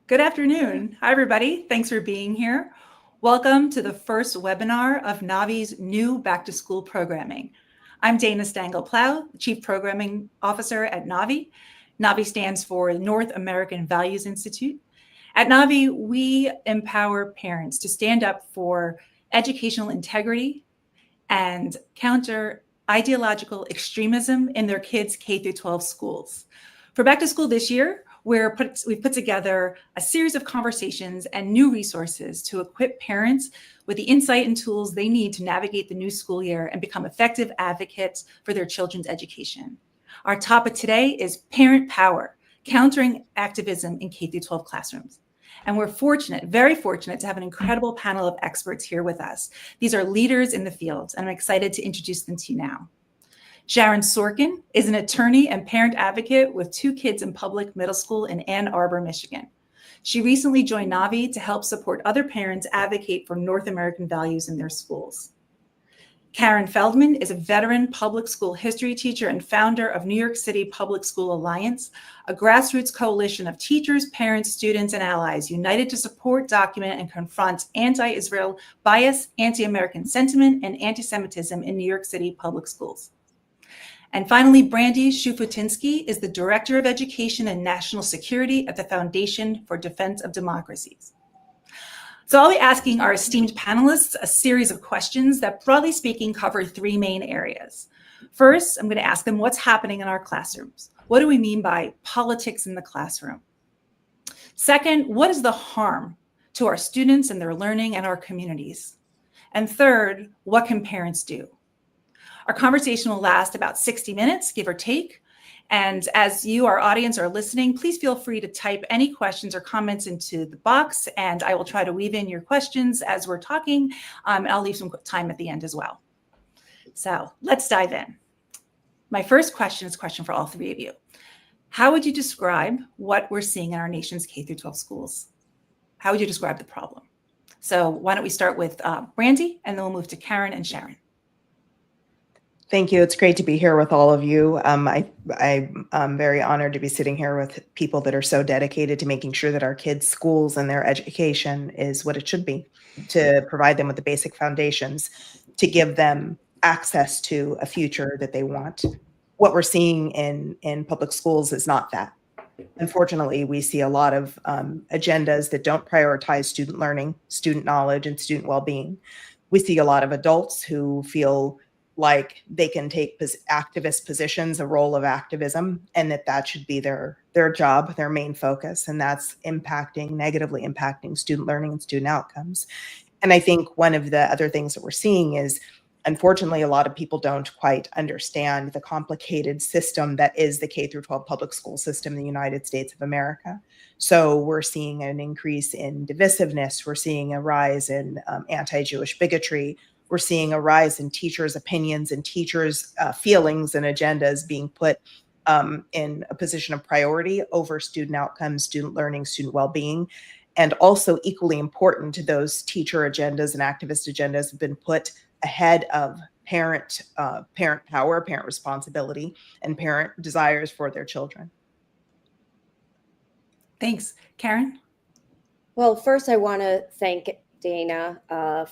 Good afternoon. Hi, everybody. Thanks for being here. Welcome to the first webinar of Navi's new Back to School programming. I'm Dana Stangl-Plow, Chief Programming Officer at Navi. Navi stands for North American Values Institute. At Navi, we empower parents to stand up for educational integrity and counter ideological extremism in their kids' K-12 schools. For Back to School this year, we've put together a series of conversations and new resources to equip parents with the insight and tools they need to navigate the new school year and become effective advocates for their children's education. Our topic today is Parent Power, Countering Activism in K-12 Classrooms. And we're fortunate, very fortunate, to have an incredible panel of experts here with us. These are leaders in the field, and I'm excited to introduce them to you now. Sharon Sorkin is an attorney and parent advocate with 2 kids in public middle school in Ann Arbor, Michigan. She recently joined Navi to help support other parents advocate for North American values in their schools. Karen Feldman is a veteran public school history teacher and founder of New York City Public School Alliance, a grassroots coalition of teachers, parents, students, and allies united to support, document, and confront anti-Israel bias, anti-American sentiment, and anti-Semitism in New York City public schools. And finally, Brandy Shufutinsky is the Director of Education and National Security at the Foundation for Defense of Democracies. So I'll be asking our esteemed panelists a series of questions that, broadly speaking, cover 3 main areas. First, I'm going to ask them what's happening in our classrooms. What do we mean by politics in the classroom? Second, what is the harm to our students and their learning and our communities? And third, what can parents do? Our conversation will last about 60 minutes, give or take. And as you, our audience, are listening, please feel free to type any questions or comments into the box, and I will try to weave in your questions as we're talking. And I'll leave some time at the end as well. So let's dive in. My first question is a question for all 3 of you. How would you describe what we're seeing in our nation's K-12 schools? How would you describe the problem? So why don't we start with Brandy, and then we'll move to Karen and Sharon. Thank you. It's great to be here with all of you. I'm very honored to be sitting here with people that are so dedicated to making sure that our kids' schools and their education is what it should be, to provide them with the basic foundations, to give them access to a future that they want. What we're seeing in public schools is not that. Unfortunately, we see a lot of agendas that don't prioritize student learning, student knowledge, and student well-being. We see a lot of adults who feel like they can take activist positions, a role of activism, and that should be their job, their main focus. And that's negatively impacting student learning and student outcomes. And I think one of the other things that we're seeing is, unfortunately, a lot of people don't quite understand the complicated system that is the K-12 public school system in the United States of America. So we're seeing an increase in divisiveness. We're seeing a rise in anti-Jewish bigotry. We're seeing a rise in teachers' opinions and teachers' feelings and agendas being put in a position of priority over student outcomes, student learning, student well-being. And also equally important, those teacher agendas and activist agendas have been put ahead of parent power, parent responsibility, and parent desires for their children. Thanks. Karen? Well, first I want to thank Dana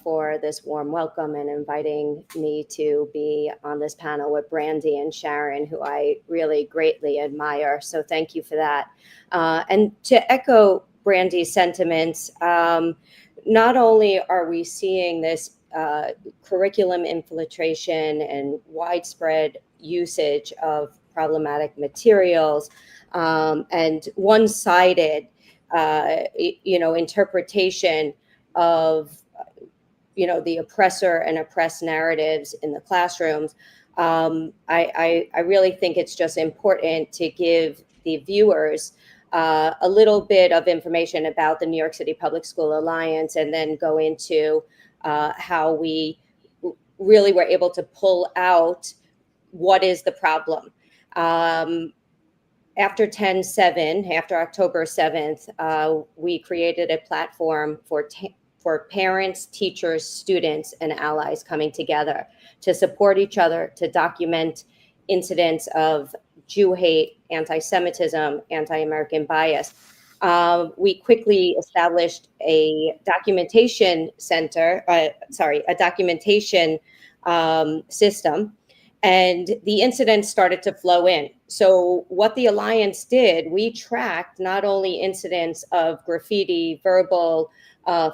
for this warm welcome and inviting me to be on this panel with Brandy and Sharon, who I really greatly admire. So thank you for that. And to echo Brandy's sentiments, not only are we seeing this curriculum infiltration and widespread usage of problematic materials and one-sided, interpretation of, the oppressor and oppressed narratives in the classrooms, I really think it's just important to give the viewers a little bit of information about the New York City Public School Alliance, and then go into how we really were able to pull out what is the problem. After October 7th, we created a platform for parents, teachers, students, and allies coming together to support each other, to document incidents of Jew hate, anti-Semitism, anti-American bias. we quickly established a documentation a documentation system, and the incidents started to flow in. So what the Alliance did, we tracked not only incidents of graffiti, verbal,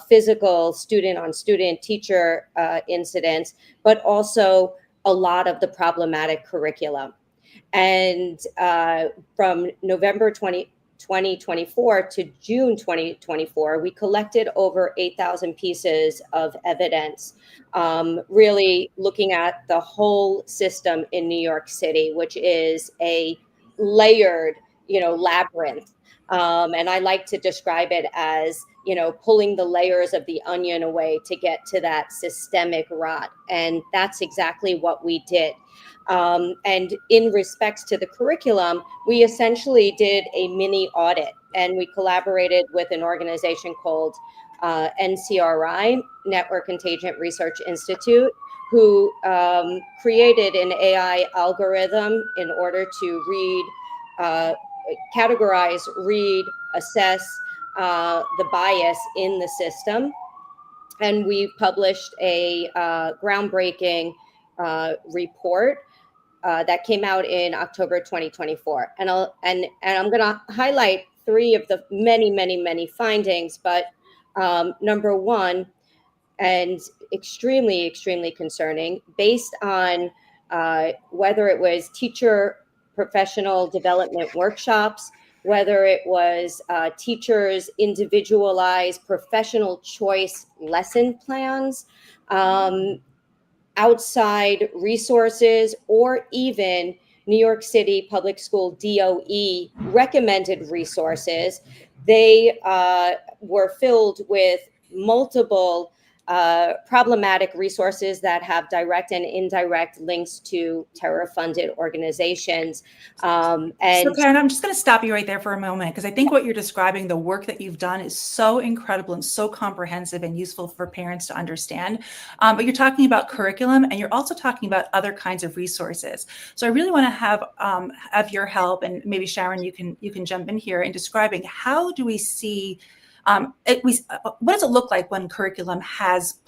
physical, student-on-student, teacher incidents, but also a lot of the problematic curriculum. And from November 2024 to June 2024, we collected over 8,000 pieces of evidence, really looking at the whole system in New York City, which is a layered, labyrinth. And I like to describe it as, pulling the layers of the onion away to get to that systemic rot. And that's exactly what we did. And in respects to the curriculum, we essentially did a mini audit, and we collaborated with an organization called NCRI, Network Contagion Research Institute, who created an AI algorithm in order to categorize, read, assess the bias in the system. And we published a groundbreaking report that came out in October 2024. And I'm going to highlight three of the many findings. But number one, and extremely concerning, based on whether it was teacher professional development workshops, whether it was teachers' individualized professional choice lesson plans, outside resources, or even New York City Public School DOE recommended resources, they were filled with multiple problematic resources that have direct and indirect links to terror-funded organizations. So Karen, I'm just going to stop you right there for a moment, because I think what you're describing, the work that you've done, is so incredible and so comprehensive and useful for parents to understand. But you're talking about curriculum, and you're also talking about other kinds of resources. So I really want to have your help, and maybe Sharon, you can jump in here in describing how do we see what does it look like when curriculum has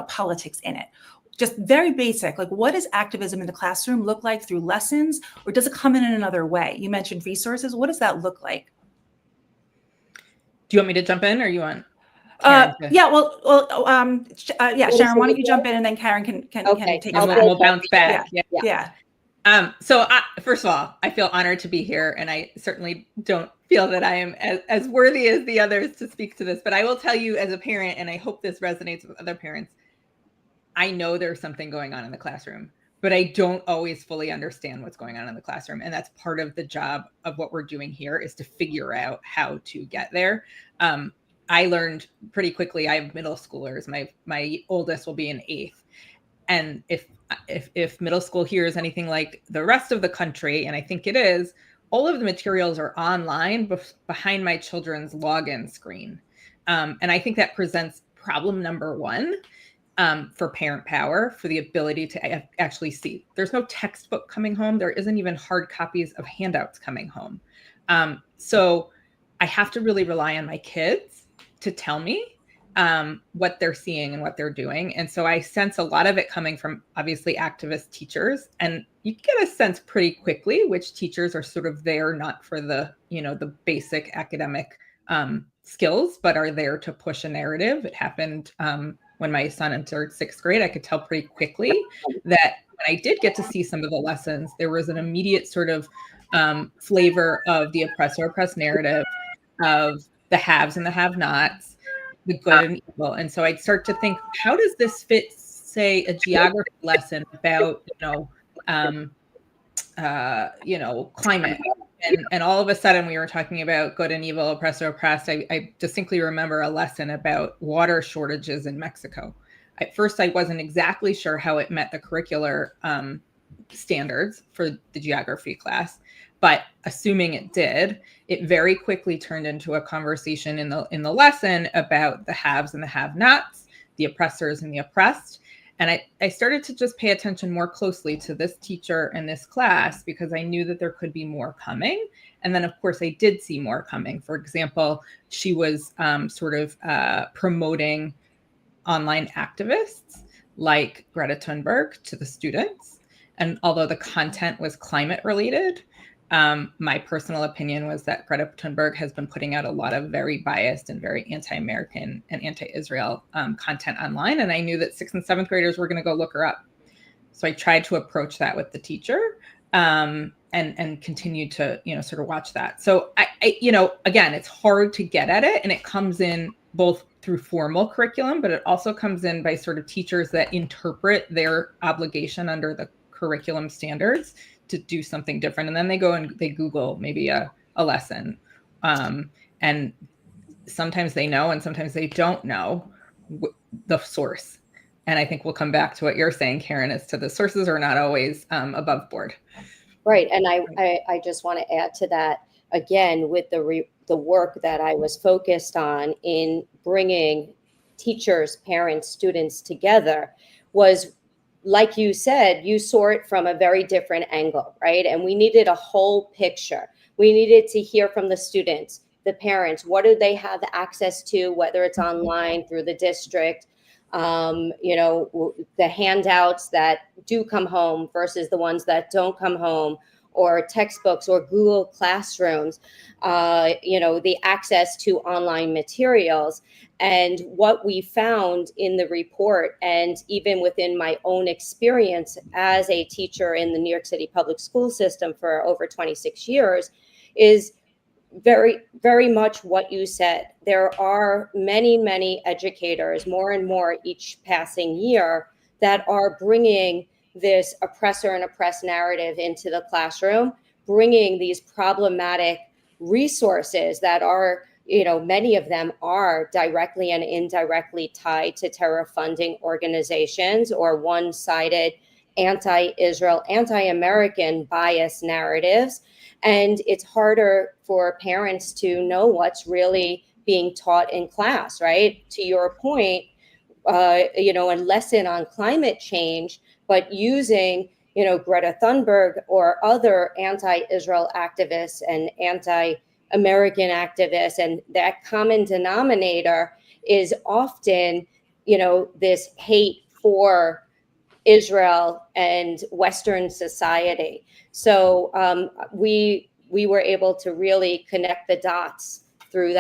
politics in it? Just very basic, like what does activism in the classroom look like through lessons, or does it come in another way? You mentioned resources. What does that look like? Do you want me to jump in, or you want? Sharon, why don't you jump in, and then Karen can take it. We'll bounce back. Yeah. So first of all, I feel honored to be here, and I certainly don't feel that I am as worthy as the others to speak to this. But I will tell you, as a parent, and I hope this resonates with other parents, I know there's something going on in the classroom, but I don't always fully understand what's going on in the classroom. And that's part of the job of what we're doing here, is to figure out how to get there. I learned pretty quickly. I have middle schoolers. My oldest will be in 8th. And if middle school here is anything like the rest of the country, and I think it is, all of the materials are online behind my children's login screen. And I think that presents problem number one for parent power, for the ability to actually see. There's no textbook coming home. There isn't even hard copies of handouts coming home. So I have to really rely on my kids to tell me what they're seeing and what they're doing. And so I sense a lot of it coming from obviously activist teachers, and you get a sense pretty quickly which teachers are sort of there not for the, the basic academic skills, but are there to push a narrative. It happened when my son entered 6th grade. I could tell pretty quickly that when I did get to see some of the lessons, there was an immediate sort of flavor of the oppressor-oppressed narrative, of the haves and the have-nots, the good and evil. And so I'd start to think, how does this fit, say, a geography lesson about, climate? And all of a sudden we were talking about good and evil, oppressor, oppressed. I distinctly remember a lesson about water shortages in Mexico. At first, I wasn't exactly sure how it met the curricular standards for the geography class, but assuming it did, it very quickly turned into a conversation in the lesson about the haves and the have-nots, the oppressors and the oppressed. And I started to just pay attention more closely to this teacher and this class, because I knew that there could be more coming. And then, of course, I did see more coming. For example, she was promoting online activists like Greta Thunberg to the students. And although the content was climate related, my personal opinion was that Greta Thunberg has been putting out a lot of very biased and very anti-American and anti-Israel content online. And I knew that 6th and 7th graders were going to go look her up. So I tried to approach that with the teacher and continue to, sort of watch that. So I, again, it's hard to get at it, and it comes in both through formal curriculum, but it also comes in by sort of teachers that interpret their obligation under the curriculum standards to do something different. And then they go and they Google maybe a lesson. And sometimes they know, and sometimes they don't know the source. And I think we'll come back to what you're saying, Karen, as to the sources are not always above board. Right. And I just want to add to that, again, with the work that I was focused on in bringing teachers, parents, students together was, like you said, you saw it from a very different angle, right? And we needed a whole picture. We needed to hear from the students, the parents, what do they have access to, whether it's online through the district, the handouts that do come home versus the ones that don't come home, or textbooks or Google Classrooms, the access to online materials. And what we found in the report, and even within my own experience as a teacher in the New York City public school system for over 26 years, is very, very much what you said. There are many, many educators, more and more each passing year, that are bringing this oppressor and oppressed narrative into the classroom, bringing these problematic resources that are, many of them are directly and indirectly tied to terror funding organizations or one-sided anti-Israel, anti-American bias narratives. And it's harder for parents to know what's really being taught in class, right? To your point, a lesson on climate change, but using, Greta Thunberg or other anti-Israel activists and anti-American activists. And that common denominator is often, this hate for Israel and Western society. So we were able to really connect the dots through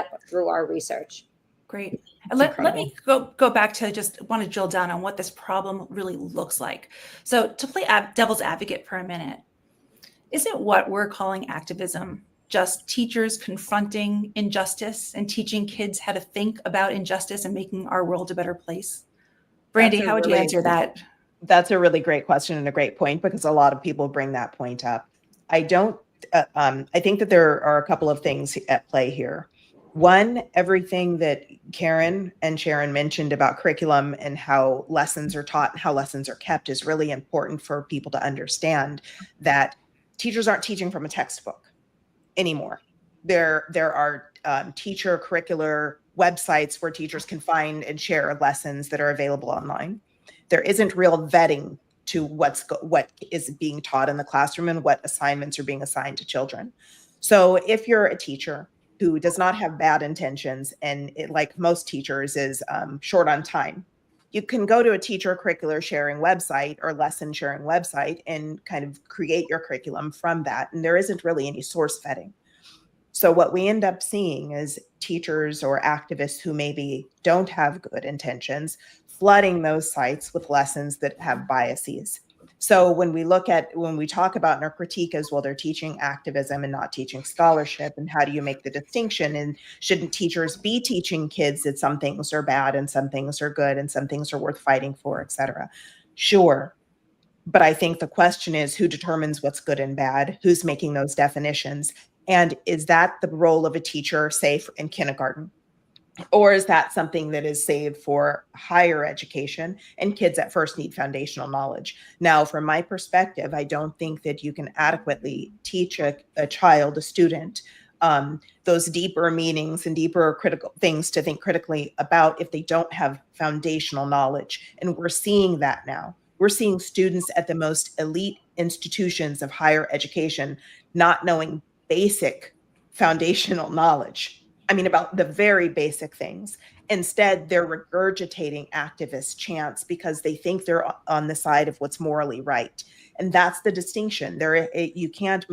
our research. Great. And let me go back to just want to drill down on what this problem really looks like. So to play devil's advocate for a minute, isn't what we're calling activism just teachers confronting injustice and teaching kids how to think about injustice and making our world a better place? Brandy, how would you answer that? That's a really great question and a great point, because a lot of people bring that point up. I think that there are a couple of things at play here. One, everything that Karen and Sharon mentioned about curriculum and how lessons are taught and how lessons are kept is really important for people to understand that teachers aren't teaching from a textbook anymore. There are teacher curricular websites where teachers can find and share lessons that are available online. There isn't real vetting to what is being taught in the classroom and what assignments are being assigned to children. So if you're a teacher who does not have bad intentions, and like most teachers is short on time, you can go to a teacher curricular sharing website or lesson sharing website and kind of create your curriculum from that. And there isn't really any source vetting. So what we end up seeing is teachers or activists who maybe don't have good intentions flooding those sites with lessons that have biases. So when we talk about in our critique as well, they're teaching activism and not teaching scholarship. And how do you make the distinction? And shouldn't teachers be teaching kids that some things are bad and some things are good and some things are worth fighting for, et cetera? Sure. But I think the question is, who determines what's good and bad? Who's making those definitions? And is that the role of a teacher, say, in kindergarten? Or is that something that is saved for higher education, and kids at first need foundational knowledge? Now, from my perspective, I don't think that you can adequately teach a child, a student, those deeper meanings and deeper critical things to think critically about if they don't have foundational knowledge. And we're seeing that now. We're seeing students at the most elite institutions of higher education not knowing basic foundational knowledge. I mean, about the very basic things. Instead, they're regurgitating activist chants because they think they're on the side of what's morally right. And that's the distinction. You can't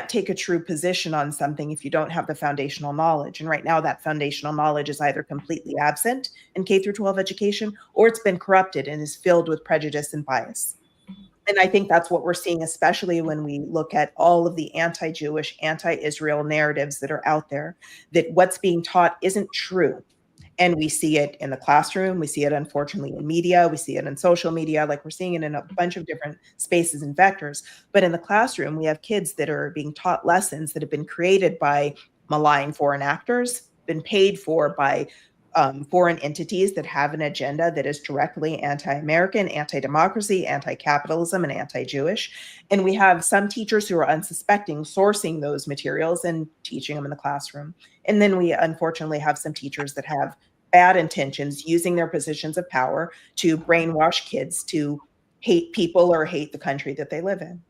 take a true position on something if you don't have the foundational knowledge. And right now, that foundational knowledge is either completely absent in K through 12 education, or it's been corrupted and is filled with prejudice and bias. And I think that's what we're seeing, especially when we look at all of the anti-Jewish, anti-Israel narratives that are out there, that what's being taught isn't true. And we see it in the classroom. We see it, unfortunately, in media. We see it in social media. Like, we're seeing it in a bunch of different spaces and vectors. But in the classroom, we have kids that are being taught lessons that have been created by malign foreign actors, been paid for by foreign entities that have an agenda that is directly anti-American, anti-democracy, anti-capitalism, and anti-Jewish. And we have some teachers who are unsuspecting sourcing those materials and teaching them in the classroom. And then we unfortunately have some teachers that have bad intentions, using their positions of power to brainwash kids to hate people or hate the country that they live in.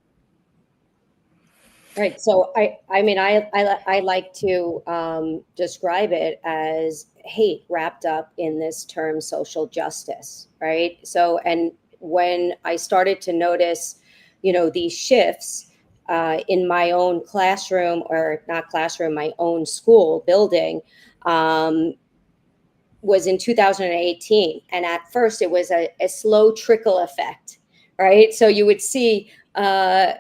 Right. So I mean, I like to describe it as hate wrapped up in this term social justice. Right. So, and when I started to notice, these shifts in my own classroom, or not classroom, my own school building, was in 2018. And at first it was a slow trickle effect. Right. So you would see a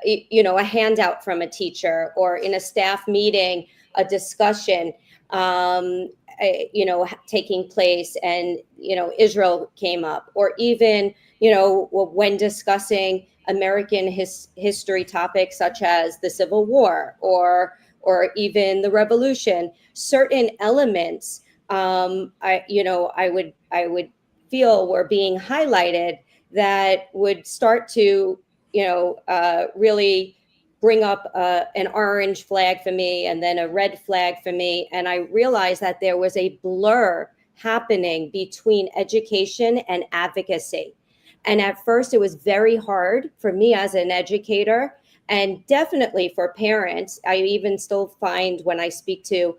handout from a teacher, or in a staff meeting, a discussion, taking place, and, Israel came up, or even, when discussing American history topics such as the Civil War, or even the Revolution, certain elements, I would feel were being highlighted that would start to really bring up an orange flag for me, and then a red flag for me. And I realized that there was a blur happening between education and advocacy. And at first it was very hard for me as an educator, and definitely for parents. I even still find, when I speak to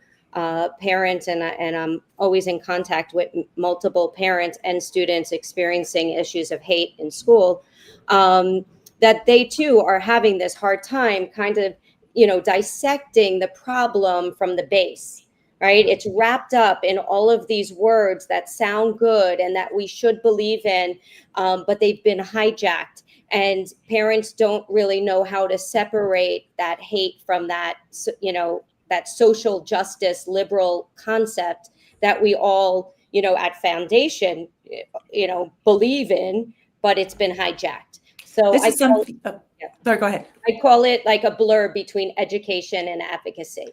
parents, and I'm always in contact with multiple parents and students experiencing issues of hate in school, that they too are having this hard time kind of, dissecting the problem from the base, right? It's wrapped up in all of these words that sound good and that we should believe in, but they've been hijacked. And parents don't really know how to separate that hate from that, that social justice liberal concept that we all, at foundation, believe in, but it's been hijacked. So this is something. Sorry, go ahead. I call it like a blur between education and advocacy.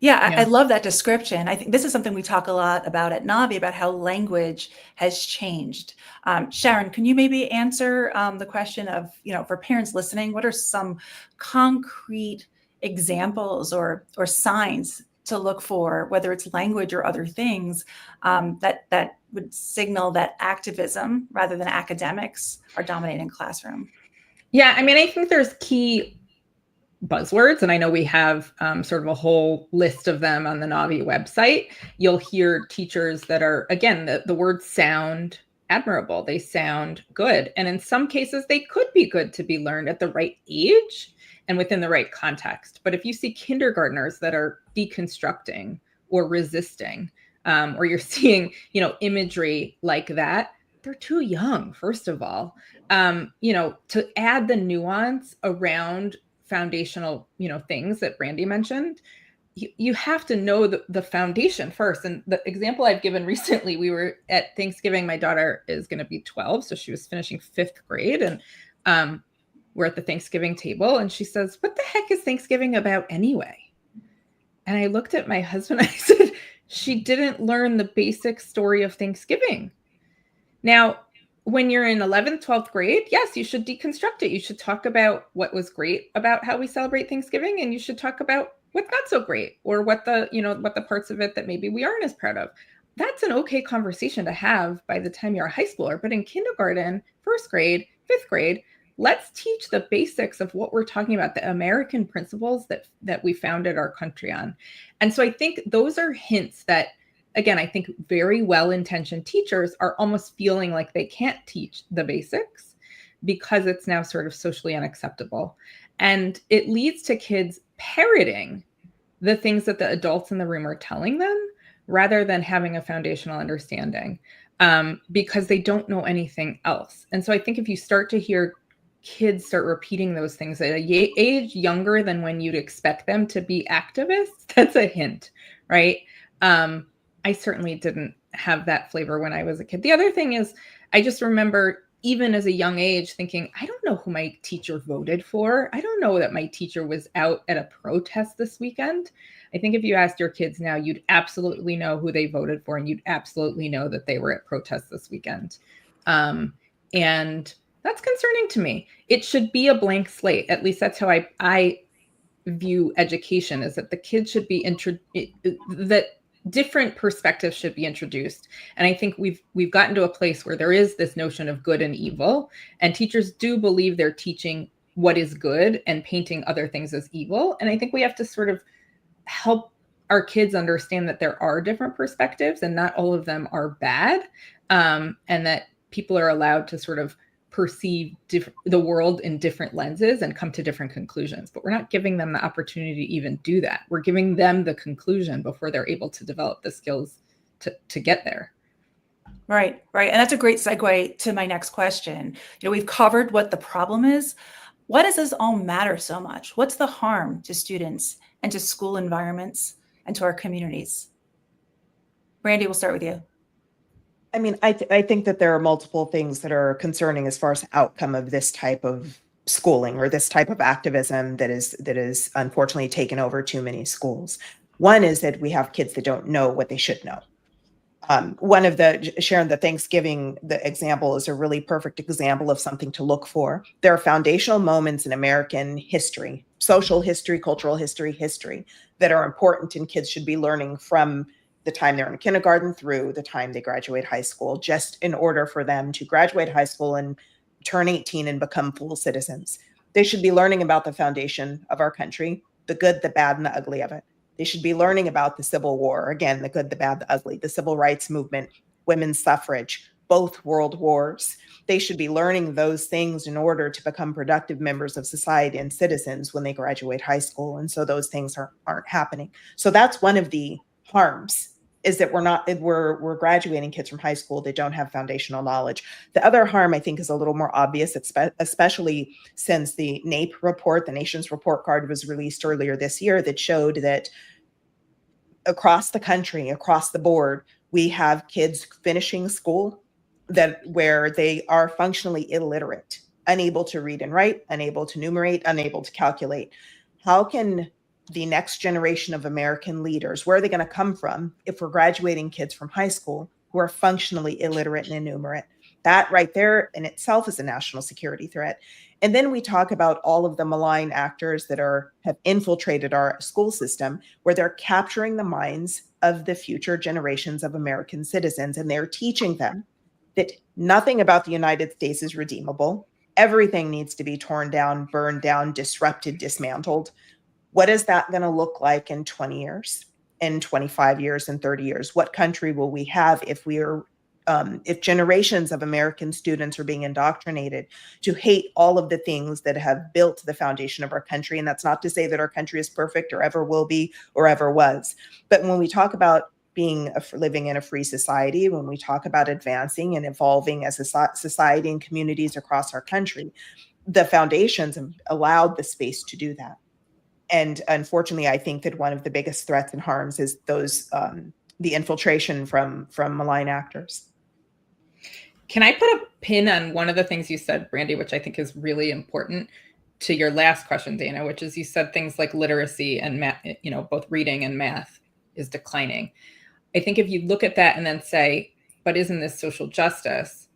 Yeah, I love that description. I think this is something we talk a lot about at Navi, about how language has changed. Sharon, can you maybe answer the question of, for parents listening, what are some concrete examples or signs to look for, whether it's language or other things, that would signal that activism rather than academics are dominating classroom? Yeah, I mean, I think there's key buzzwords, and I know we have sort of a whole list of them on the Navi website. You'll hear teachers that are, again, the words sound admirable. They sound good. And in some cases, they could be good to be learned at the right age and within the right context. But if you see kindergartners that are deconstructing or resisting, or you're seeing, imagery like that, they're too young, first of all. To add the nuance around foundational, things that Brandy mentioned, you have to know the foundation first. And the example I've given recently, we were at Thanksgiving. My daughter is going to be 12, so she was finishing 5th grade, and we're at the Thanksgiving table, and she says, "What the heck is Thanksgiving about anyway?" And I looked at my husband, and I said, "She didn't learn the basic story of Thanksgiving." Now, when you're in 11th, 12th grade, yes, you should deconstruct it. You should talk about what was great about how we celebrate Thanksgiving, and you should talk about what's not so great, or what the parts of it that maybe we aren't as proud of. That's an okay conversation to have by the time you're a high schooler. But in kindergarten, 1st grade, 5th grade, let's teach the basics of what we're talking about, the American principles that we founded our country on. And so I think those are hints that, again, I think very well-intentioned teachers are almost feeling like they can't teach the basics because it's now sort of socially unacceptable. And it leads to kids parroting the things that the adults in the room are telling them rather than having a foundational understanding, because they don't know anything else. And so I think if you start to hear kids start repeating those things at an age younger than when you'd expect them to be activists, that's a hint, right? I certainly didn't have that flavor when I was a kid. The other thing is, I just remember even as a young age thinking, I don't know who my teacher voted for. I don't know that my teacher was out at a protest this weekend. I think if you asked your kids now, you'd absolutely know who they voted for, and you'd absolutely know that they were at protests this weekend. And that's concerning to me. It should be a blank slate. At least that's how I view education, is that the kids should be that different perspectives should be introduced. And I think we've gotten to a place where there is this notion of good and evil, and teachers do believe they're teaching what is good and painting other things as evil. And I think we have to sort of help our kids understand that there are different perspectives and not all of them are bad, and that people are allowed to sort of perceive the world in different lenses and come to different conclusions. But we're not giving them the opportunity to even do that. We're giving them the conclusion before they're able to develop the skills to get there. Right. And that's a great segue to my next question. We've covered what the problem is. Why does this all matter so much? What's the harm to students and to school environments and to our communities? Brandy, we'll start with you. I mean, I think that there are multiple things that are concerning as far as outcome of this type of schooling or this type of activism that is unfortunately taken over too many schools. One is that we have kids that don't know what they should know. One of Sharon, the Thanksgiving, the example is a really perfect example of something to look for. There are foundational moments in American history, social history, cultural history, that are important and kids should be learning from the time they're in kindergarten through the time they graduate high school, just in order for them to graduate high school and turn 18 and become full citizens. They should be learning about the foundation of our country, the good, the bad, and the ugly of it. They should be learning about the Civil War, again, the good, the bad, the ugly, the civil rights movement, women's suffrage, both world wars. They should be learning those things in order to become productive members of society and citizens when they graduate high school. And so those things aren't happening. So that's one of the harms, is that we're graduating kids from high school that don't have foundational knowledge. The other harm, I think, is a little more obvious, especially since the NAEP report, the Nation's Report Card, was released earlier this year, that showed that across the country, across the board, we have kids finishing school where they are functionally illiterate, unable to read and write, unable to numerate, unable to calculate. How can the next generation of American leaders, where are they going to come from if we're graduating kids from high school who are functionally illiterate and innumerate? That right there in itself is a national security threat. And then we talk about all of the malign actors that have infiltrated our school system, where they're capturing the minds of the future generations of American citizens, and they're teaching them that nothing about the United States is redeemable. Everything needs to be torn down, burned down, disrupted, dismantled. What is that going to look like in 20 years, in 25 years, in 30 years? What country will we have if generations of American students are being indoctrinated to hate all of the things that have built the foundation of our country? And that's not to say that our country is perfect or ever will be or ever was. But when we talk about living in a free society, when we talk about advancing and evolving as a society and communities across our country, the foundations have allowed the space to do that. And unfortunately, I think that one of the biggest threats and harms is the infiltration from malign actors. Can I put a pin on one of the things you said, Brandy, which I think is really important to your last question, Dana, which is you said things like literacy and math, both reading and math is declining. I think if you look at that and then say, but isn't this social justice?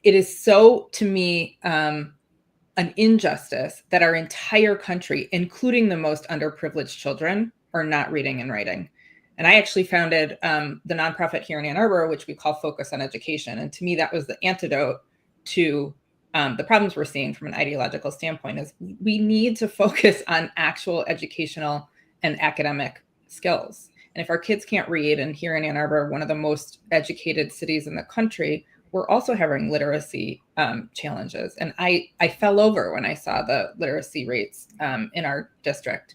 It is so, to me, an injustice that our entire country, including the most underprivileged children, are not reading and writing. And I actually founded the nonprofit here in Ann Arbor, which we call Focus on Education. And to me, that was the antidote to the problems we're seeing from an ideological standpoint is we need to focus on actual educational and academic skills. And if our kids can't read, and here in Ann Arbor, one of the most educated cities in the country, we're also having literacy challenges. And I fell over when I saw the literacy rates in our district.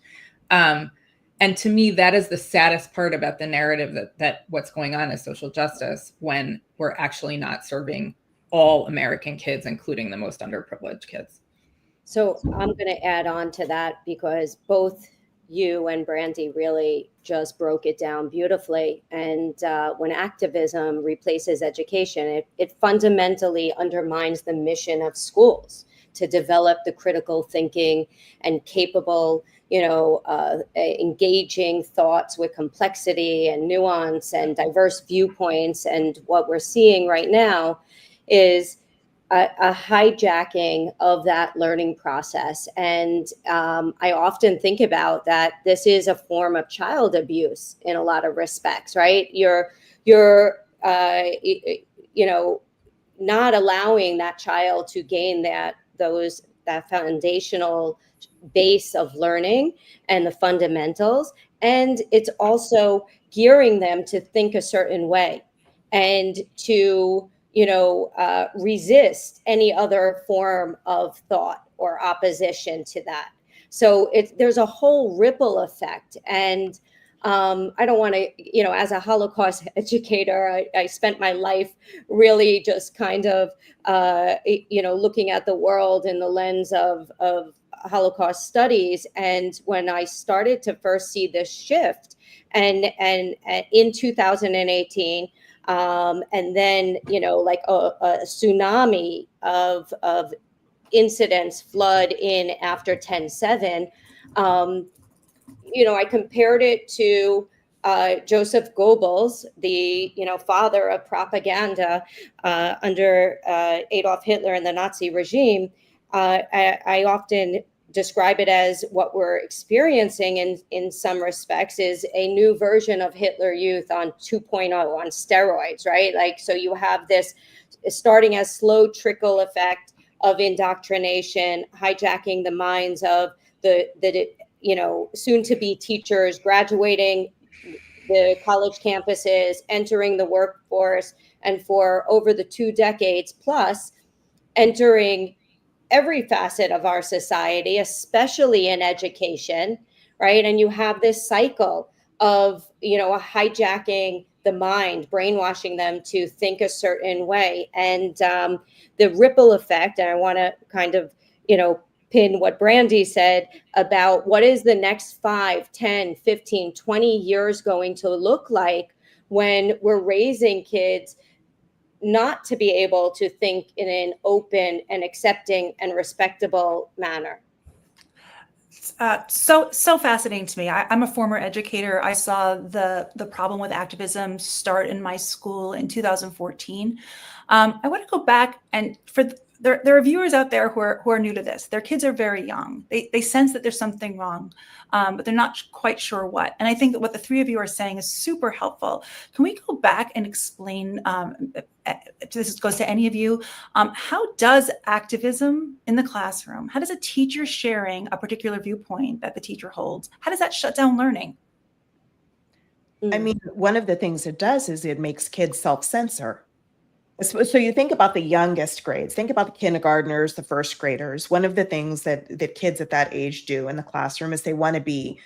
And to me, that is the saddest part about the narrative that what's going on is social justice, when we're actually not serving all American kids, including the most underprivileged kids. So I'm going to add on to that, because both you and Brandy really just broke it down beautifully. And when activism replaces education, it fundamentally undermines the mission of schools to develop the critical thinking and capable, engaging thoughts with complexity and nuance and diverse viewpoints. And what we're seeing right now is a hijacking of that learning process. And I often think about that this is a form of child abuse in a lot of respects, right? You're not allowing that child to gain that foundational base of learning and the fundamentals. And it's also gearing them to think a certain way and to resist any other form of thought or opposition to that. So there's a whole ripple effect. And I don't want to, as a Holocaust educator, I spent my life really just kind of, looking at the world in the lens of Holocaust studies. And when I started to first see this shift, and in 2018, and then, like a tsunami of incidents flood in after 10/7, I compared it to Joseph Goebbels, the father of propaganda under Adolf Hitler and the Nazi regime. I often describe it as what we're experiencing in some respects is a new version of Hitler Youth on 2.0 on steroids, right? Like, so you have this starting as slow trickle effect of indoctrination, hijacking the minds of the soon to be teachers, graduating the college campuses, entering the workforce, and for over the 2 decades plus, entering every facet of our society, especially in education, right? And you have this cycle of, hijacking the mind, brainwashing them to think a certain way. And the ripple effect, and I want to kind of, pin what Brandy said about what is the next 5, 10, 15, 20 years going to look like when we're raising kids not to be able to think in an open and accepting and respectable manner. So fascinating to me. I'm a former educator. I saw the problem with activism start in my school in 2014. I want to go back, and there are viewers out there who are new to this. Their kids are very young. They sense that there's something wrong, but they're not quite sure what. And I think that what the three of you are saying is super helpful. Can we go back and explain, this goes to any of you, how does activism in the classroom, how does a teacher sharing a particular viewpoint that the teacher holds, how does that shut down learning? I mean, one of the things it does is it makes kids self-censor. So you think about the youngest grades, think about the kindergartners, the first graders. One of the things that kids at that age do in the classroom is they want to be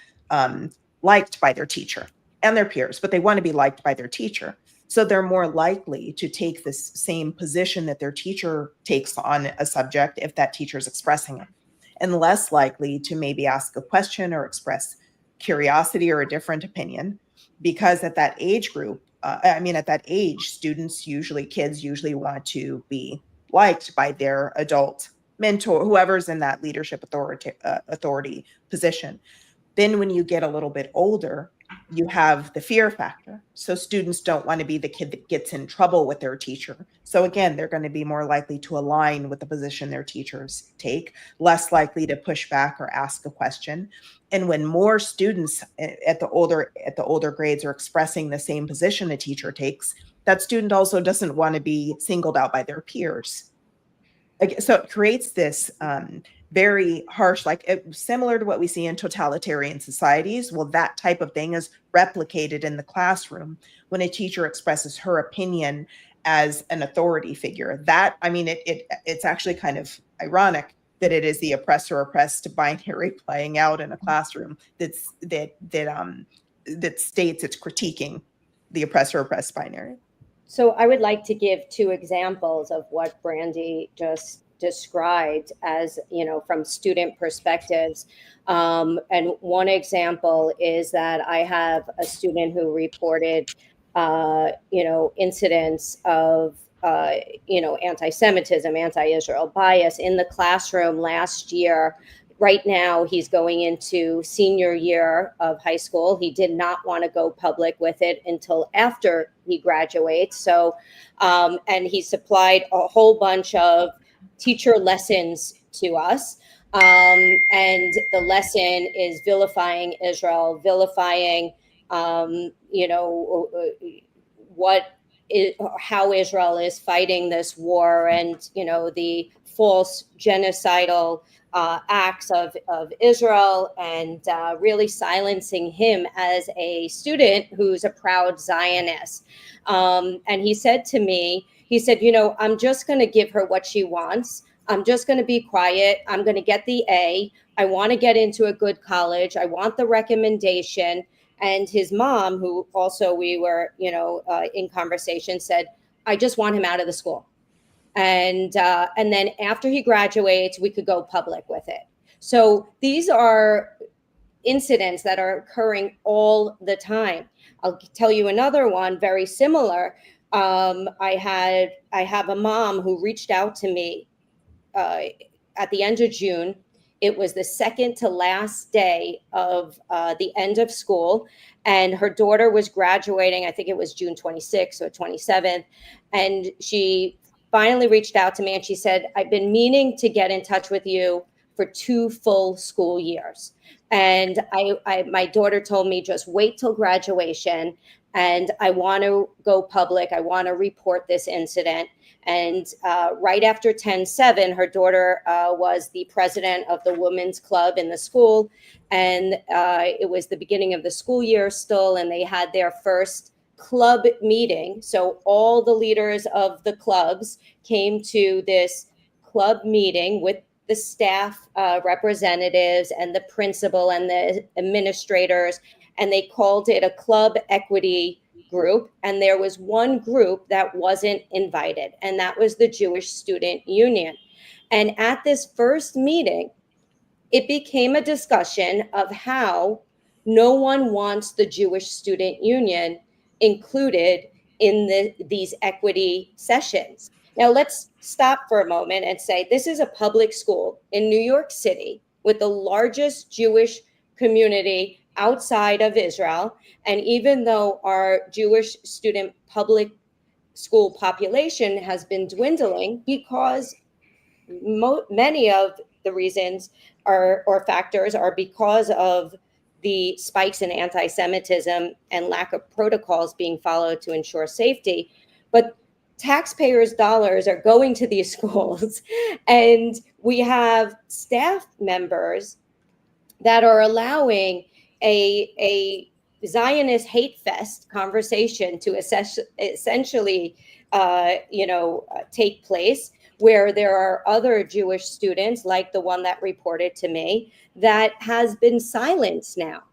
liked by their teacher and their peers, but they want to be liked by their teacher. So they're more likely to take this same position that their teacher takes on a subject if that teacher is expressing it, and less likely to maybe ask a question or express curiosity or a different opinion, because at that age group, at that age, kids usually want to be liked by their adult mentor, whoever's in that leadership authority position. Then when you get a little bit older, you have the fear factor. So students don't want to be the kid that gets in trouble with their teacher. So again, they're going to be more likely to align with the position their teachers take, less likely to push back or ask a question. And when more students at the older grades are expressing the same position a teacher takes, that student also doesn't want to be singled out by their peers. So it creates this very harsh, similar to what we see in totalitarian societies. Well, that type of thing is replicated in the classroom when a teacher expresses her opinion as an authority figure. That, I mean, it's actually kind of ironic that it is the oppressor oppressed binary playing out in a classroom that states it's critiquing the oppressor oppressed binary. So I would like to give two examples of what Brandy just described as, from student perspectives. And one example is that I have a student who reported, incidents of, anti-Semitism, anti-Israel bias in the classroom last year. Right now, he's going into senior year of high school. He did not want to go public with it until after he graduates. So, and he supplied a whole bunch of teacher lessons to us. And the lesson is vilifying Israel, vilifying, how Israel is fighting this war, and the false genocidal acts of Israel, and really silencing him as a student who's a proud Zionist. And he said to me, I'm just going to give her what she wants. I'm just going to be quiet. I'm going to get the A. I want to get into a good college. I want the recommendation. And his mom, who also we were, in conversation, said, I just want him out of the school. And then after he graduates, we could go public with it. So these are incidents that are occurring all the time. I'll tell you another one very similar. I have a mom who reached out to me at the end of June. It was the second to last day of the end of school, and her daughter was graduating. I think it was June 26th or 27th. And she finally reached out to me and she said, I've been meaning to get in touch with you for 2 full school years. And my daughter told me, just wait till graduation, and I want to go public. I want to report this incident. And right after 10/7, her daughter was the president of the women's club in the school. And it was the beginning of the school year still, and they had their first club meeting. So all the leaders of the clubs came to this club meeting with the staff representatives and the principal and the administrators, and they called it a club equity group. And there was one group that wasn't invited, and that was the Jewish Student Union. And at this first meeting, it became a discussion of how no one wants the Jewish Student Union included in these equity sessions. Now, let's stop for a moment and say this is a public school in New York City with the largest Jewish community outside of Israel. And even though our Jewish student public school population has been dwindling, because many of the reasons or factors are because of the spikes in anti-Semitism and lack of protocols being followed to ensure safety. But taxpayers' dollars are going to these schools, and we have staff members that are allowing a Zionist hate fest conversation to essentially take place, where there are other Jewish students, like the one that reported to me, that has been silenced now.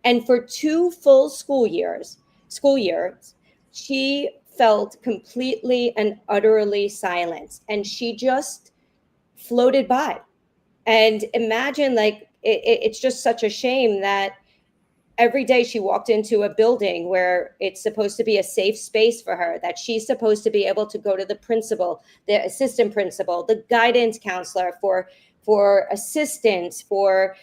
And for 2 full school years, she felt completely and utterly silenced, and she just floated by. And imagine, it's just such a shame that every day she walked into a building where it's supposed to be a safe space for her, that she's supposed to be able to go to the principal, the assistant principal, the guidance counselor for assistance, for,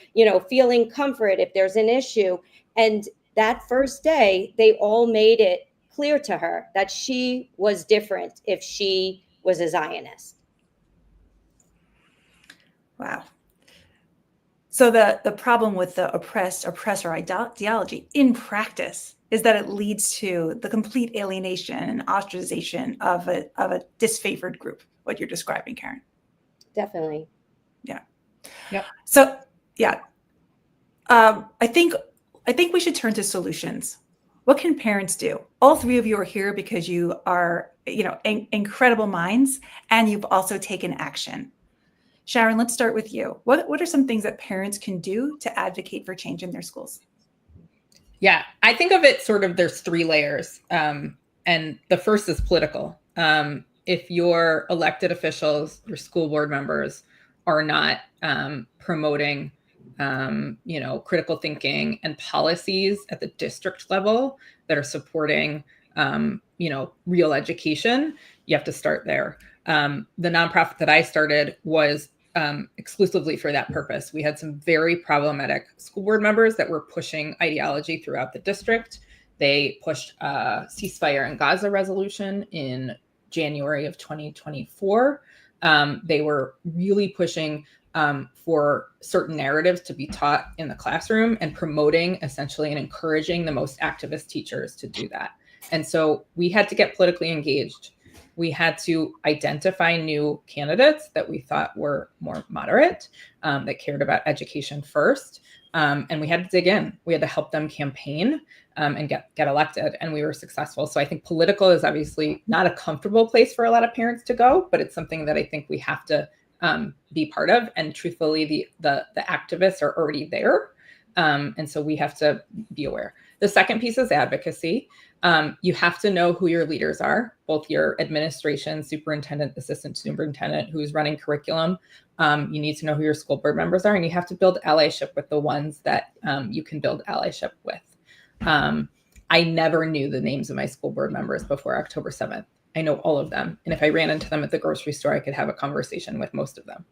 feeling comfort if there's an issue. And that first day, they all made it clear to her that she was different if she was a Zionist. Wow. So the problem with the oppressor ideology in practice is that it leads to the complete alienation and ostracization of a disfavored group, what you're describing, Karen. Definitely. So, yeah, I think we should turn to solutions. What can parents do? All three of you are here because you are, incredible minds, and you've also taken action. Sharon, let's start with you. What are some things that parents can do to advocate for change in their schools? Yeah, I think of it sort of there's three layers. And the first is political. If your elected officials, your school board members are not promoting, critical thinking and policies at the district level that are supporting, real education, you have to start there. The nonprofit that I started was exclusively for that purpose. We had some very problematic school board members that were pushing ideology throughout the district. They pushed a ceasefire in Gaza resolution in January of 2024. They were really pushing for certain narratives to be taught in the classroom and promoting essentially and encouraging the most activist teachers to do that. And so we had to get politically engaged. We had to identify new candidates that we thought were more moderate, that cared about education first. And we had to dig in. We had to help them campaign and get elected, and we were successful. So I think political is obviously not a comfortable place for a lot of parents to go, but it's something that I think we have to be part of. And truthfully, the activists are already there. And so we have to be aware. The second piece is advocacy. You have to know who your leaders are, both your administration, superintendent, assistant superintendent, who's running curriculum. You need to know who your school board members are, and you have to build allyship with the ones that you can build allyship with. I never knew the names of my school board members before October 7th. I know all of them. And if I ran into them at the grocery store, I could have a conversation with most of them.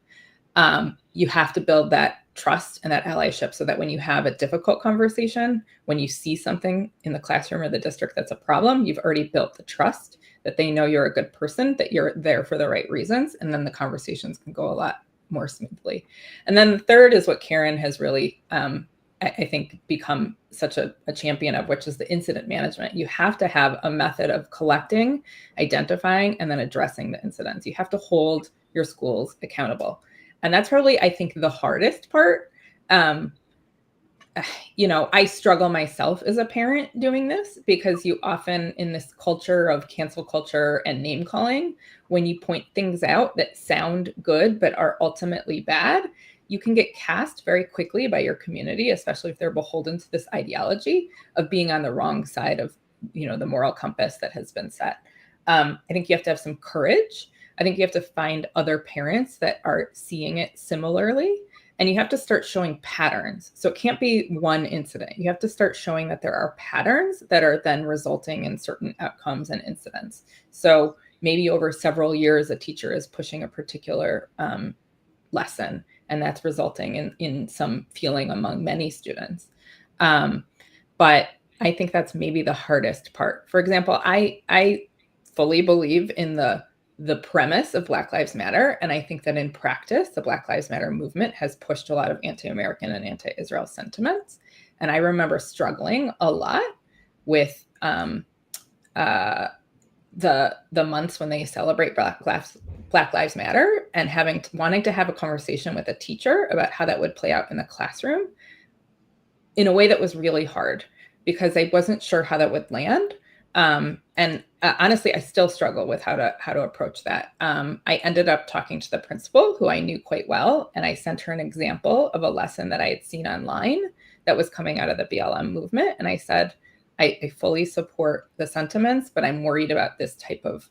You have to build that trust and that allyship so that when you have a difficult conversation, when you see something in the classroom or the district that's a problem, you've already built the trust that they know you're a good person, that you're there for the right reasons, and then the conversations can go a lot more smoothly. And then the third is what Karen has really, I think, become such a champion of, which is the incident management. You have to have a method of collecting, identifying, and then addressing the incidents. You have to hold your schools accountable. And that's probably, I think, the hardest part. I struggle myself as a parent doing this, because you often, in this culture of cancel culture and name calling, when you point things out that sound good but are ultimately bad, you can get cast very quickly by your community, especially if they're beholden to this ideology of being on the wrong side of, the moral compass that has been set. I think you have to have some courage. I think you have to find other parents that are seeing it similarly, and you have to start showing patterns. So it can't be one incident. You have to start showing that there are patterns that are then resulting in certain outcomes and incidents. So maybe over several years, a teacher is pushing a particular lesson, and that's resulting in some feeling among many students. But I think that's maybe the hardest part. For example, I fully believe in the premise of Black Lives Matter. And I think that in practice, the Black Lives Matter movement has pushed a lot of anti-American and anti-Israel sentiments. And I remember struggling a lot with the months when they celebrate Black Lives Matter, and wanting to have a conversation with a teacher about how that would play out in the classroom in a way that was really hard, because I wasn't sure how that would land. Honestly, I still struggle with how to approach that. I ended up talking to the principal, who I knew quite well, and I sent her an example of a lesson that I had seen online that was coming out of the BLM movement. And I said, I fully support the sentiments, but I'm worried about this type of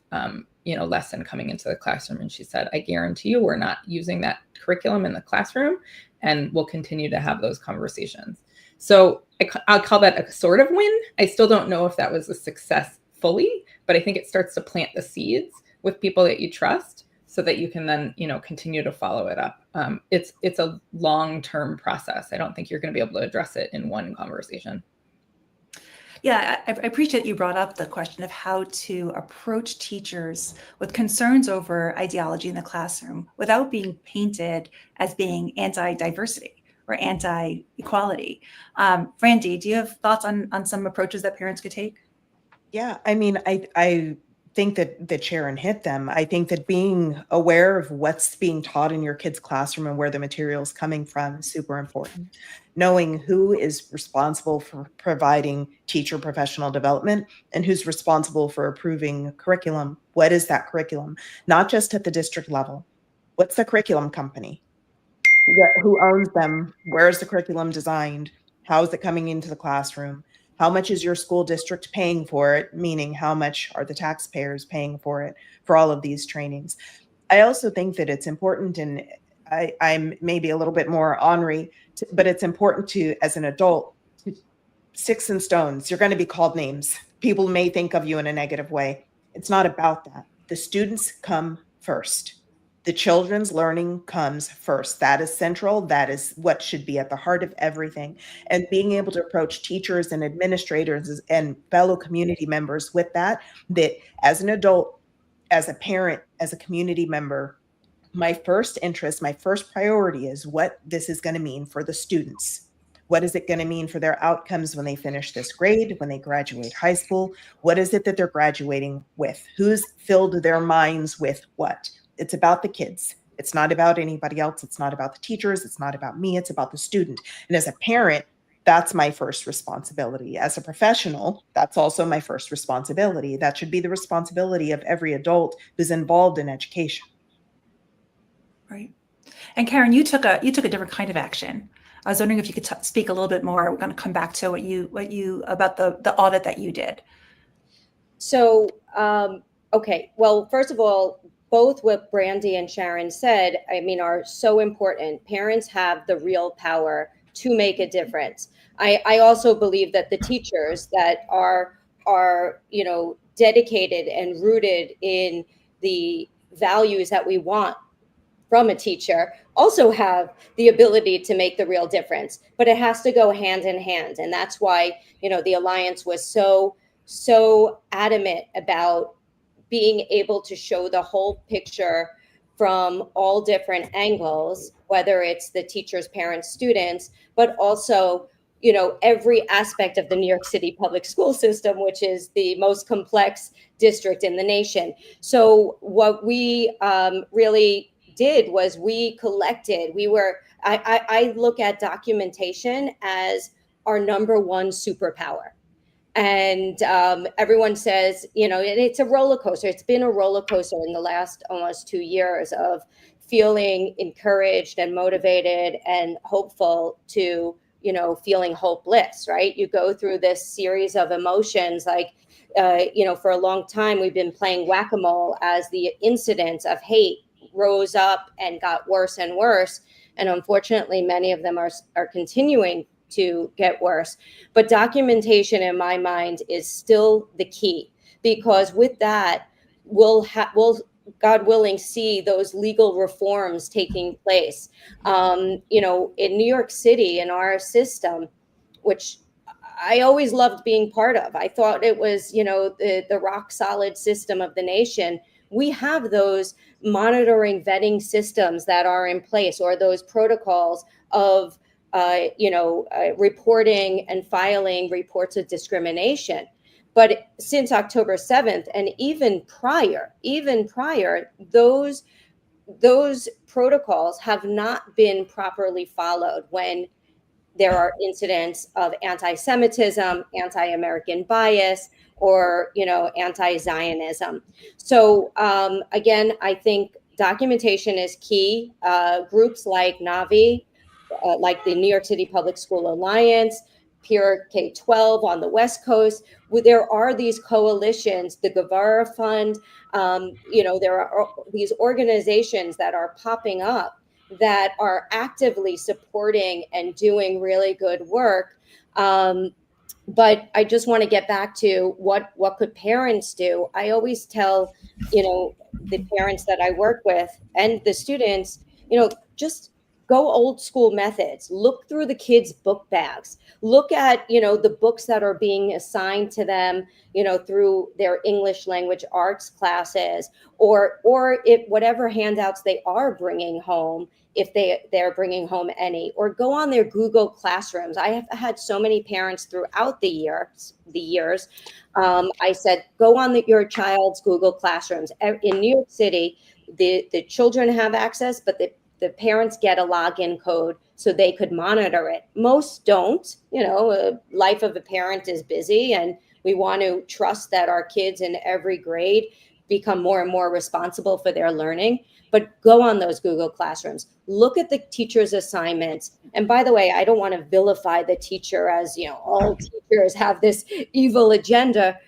lesson coming into the classroom. And she said, I guarantee you we're not using that curriculum in the classroom, and we'll continue to have those conversations. So I'll call that a sort of win. I still don't know if that was a success fully, but I think it starts to plant the seeds with people that you trust, so that you can then, continue to follow it up. It's a long-term process. I don't think you're going to be able to address it in one conversation. Yeah, I appreciate you brought up the question of how to approach teachers with concerns over ideology in the classroom without being painted as being anti-diversity or anti-equality. Brandy, do you have thoughts on some approaches that parents could take? Yeah, I mean, I think that Sharon hit them. I think that being aware of what's being taught in your kid's classroom and where the material is coming from is super important. Knowing who is responsible for providing teacher professional development and who's responsible for approving curriculum. What is that curriculum? Not just at the district level. What's the curriculum company? Who owns them? Where is the curriculum designed? How is it coming into the classroom? How much is your school district paying for it? Meaning, how much are the taxpayers paying for it for all of these trainings? I also think that it's important, and I'm maybe a little bit more ornery, but it's important to, as an adult, to sticks and stones. You're going to be called names. People may think of you in a negative way. It's not about that. The students come first. The children's learning comes first. That is central. That is what should be at the heart of everything. And being able to approach teachers and administrators and fellow community members with that as an adult, as a parent, as a community member, my first interest, my first priority is what this is going to mean for the students. What is it going to mean for their outcomes when they finish this grade, when they graduate high school? What is it that they're graduating with? Who's filled their minds with what? It's about the kids. It's not about anybody else. It's not about the teachers. It's not about me. It's about the student. And as a parent, that's my first responsibility. As a professional, that's also my first responsibility. That should be the responsibility of every adult who's involved in education. Right. And Karen, you took a different kind of action. I was wondering if you could speak a little bit more. We're going to come back to what you about the audit that you did. So, okay. Well, first of all, both what Brandy and Sharon said, I mean, are so important. Parents have the real power to make a difference. I also believe that the teachers that are dedicated and rooted in the values that we want from a teacher also have the ability to make the real difference, but it has to go hand in hand. And that's why, the Alliance was so adamant about being able to show the whole picture from all different angles, whether it's the teachers, parents, students, but also, every aspect of the New York City public school system, which is the most complex district in the nation. So what we really did was we collected, I look at documentation as our number one superpower. And everyone says, it's a roller coaster. It's been a roller coaster in the last almost 2 years of feeling encouraged and motivated and hopeful to, feeling hopeless, right? You go through this series of emotions like, for a long time, we've been playing whack-a-mole as the incidents of hate rose up and got worse and worse. And unfortunately, many of them are continuing to get worse. But documentation, in my mind, is still the key, because with that, we'll God willing, see those legal reforms taking place. In New York City, in our system, which I always loved being part of. I thought it was, the rock solid system of the nation. We have those monitoring vetting systems that are in place, or those protocols of reporting and filing reports of discrimination. But since October 7th, and even prior, those protocols have not been properly followed when there are incidents of anti-Semitism, anti-American bias, or anti-Zionism. So again, I think documentation is key. Groups like NAVI, like the New York City Public School Alliance, Peer K-12 on the West Coast, where there are these coalitions, the Guevara Fund, there are these organizations that are popping up that are actively supporting and doing really good work. But I just want to get back to what could parents do. I always tell, the parents that I work with and the students, just go old school methods. Look through the kids' book bags. Look at, the books that are being assigned to them, through their English language arts classes, or if whatever handouts they are bringing home, if they're bringing home any, or go on their Google Classrooms. I have had so many parents throughout the years. I said, go on your child's Google Classrooms. In New York City, the children have access, but the parents get a login code so they could monitor it. Most don't. Life of a parent is busy, and we want to trust that our kids in every grade become more and more responsible for their learning. But go on those Google Classrooms. Look at the teacher's assignments. And by the way, I don't want to vilify the teacher as, all teachers have this evil agenda,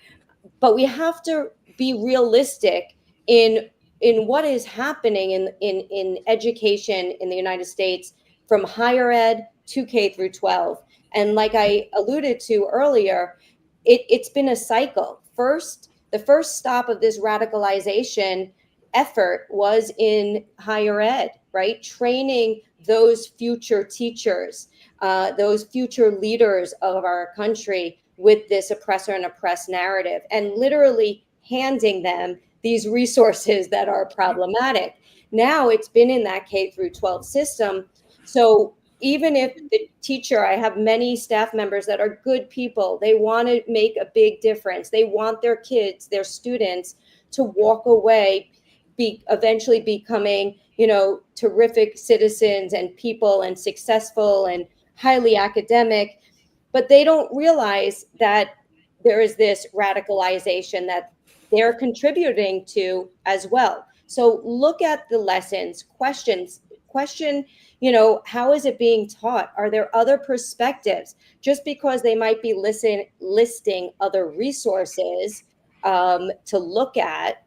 but we have to be realistic in what is happening in education in the United States, from higher ed to K through 12. And like I alluded to earlier, it's been a cycle. The first stop of this radicalization effort was in higher ed, right? Training those future teachers, those future leaders of our country with this oppressor and oppressed narrative, and literally handing them these resources that are problematic. Now it's been in that K through 12 system. So even if the teacher, I have many staff members that are good people, they want to make a big difference. They want their kids, their students, to walk away, eventually becoming, terrific citizens and people, and successful and highly academic. But they don't realize that there is this radicalization that they're contributing to as well. So look at the lessons, question, how is it being taught? Are there other perspectives? Just because they might be listing other resources to look at